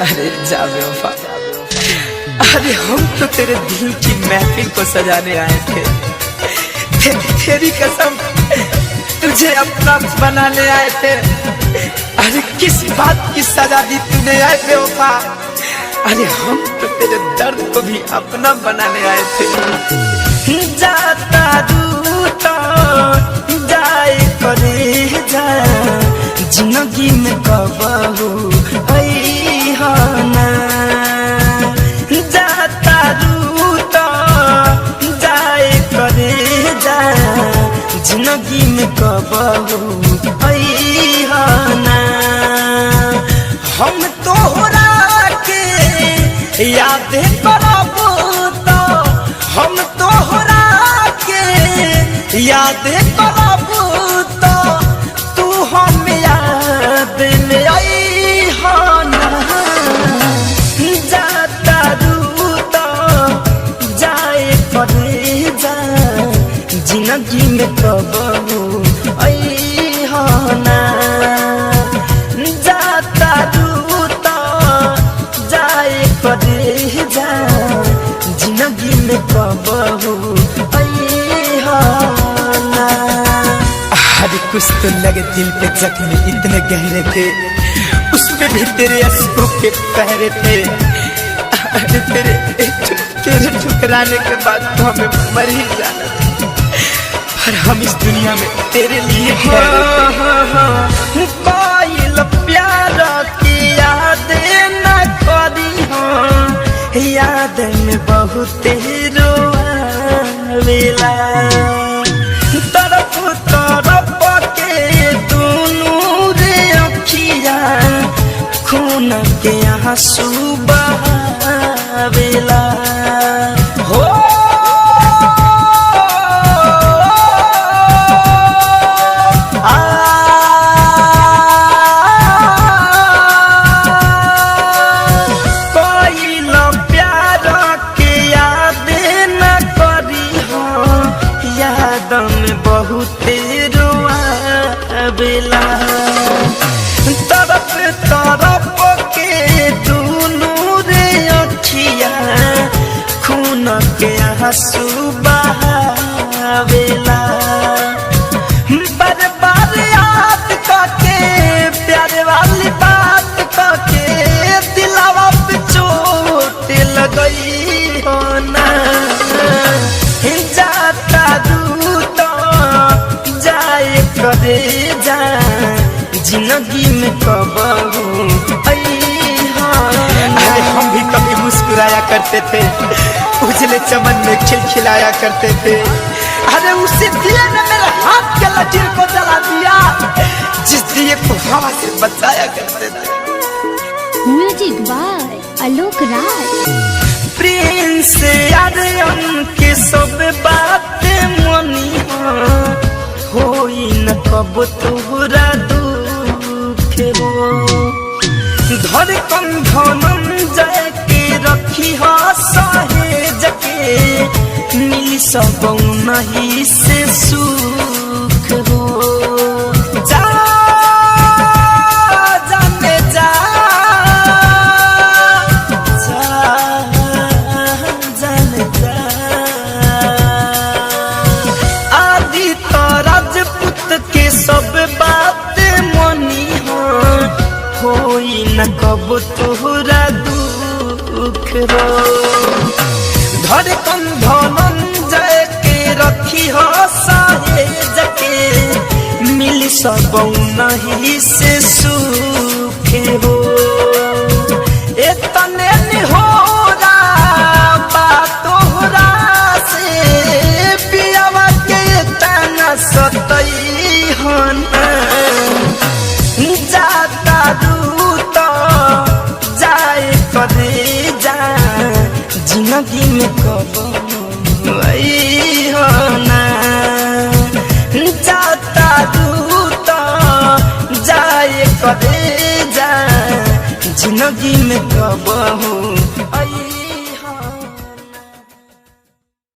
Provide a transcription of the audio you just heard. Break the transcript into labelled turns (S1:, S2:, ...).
S1: अरे जा बेवफा, अरे हम तो तेरे दिल की महफिल को सजाने आए थे। तेरी कसम तुझे अपना बनाने आए थे। अरे किस बात की सजा दी तूने आए बेवफा। अरे हम तो तेरे दर्द को भी अपना बनाने आए थे। जाता दूता जाए करे जा जिंदगी में कबहू ना। जाता दूता जाए करे जा जिंदगी में कबहू ना। हम तोहरा के याद करब तो हम तोहरा के याद करब तो तू हम याद में अइहाना। जाता दूता जाए करे जा जिंदगी में कबहू अइहाना। जाता दूता जाए करे जा जिंदगी में कबहू अइहाना। अरे कुछ तो लगे दिल पे जख्म इतने गहरे थे, उसमें भी तेरे आंसू के पहरे थे। अरे तेरे ठुकराने के बाद तो हमें मर ही जाना था, पर हम इस दुनिया में तेरे लिए कोई प्यार की याद न करी। याद में बहुत रोवेला तरफ तरफ के दोनों रे अखिया खून के आंसू बहावेला। हो तरफ तरफ के दोनों रे अखिया खून के आंसू बहावेला। बार बार याद करके प्यार वाली बात करके दिलवा पे चोट लगई हो ना। जाता दूता जाए करे जा जिंदगी में कबहू अइहाना। अरे हम भी कभी मुस्कुराया करते थे, उजले चमन में खिलखिलाया करते थे। अरे उसी दिए ने मेरे हाथ के लकीर को जला दिया, जिस दिए को हवा से बचाया करते थे।
S2: Music by Alok Raj.
S1: प्रेम से आर्यन के सब बातें मनी होई न कब तोहरा दुख हो। धर कंधनम जाए के रखी हा सहेज के मिली सब नहीं से सुख हो। जा जाने जा जाने जा आदि तो राजपूत के सब बात मनी होई न कब तोहरा दुख हो। धर कंधनम जाए के रखी हो सहेज के मिली सब नहीं से सुख हो। इतने निहोरा बात तोहरा से पियावा के तना सतई होना। जाता दूता जाए करे जा जिंदगी में कबहू अइहाना। जाता दूता जाए करे जा जिंदगी में कबहू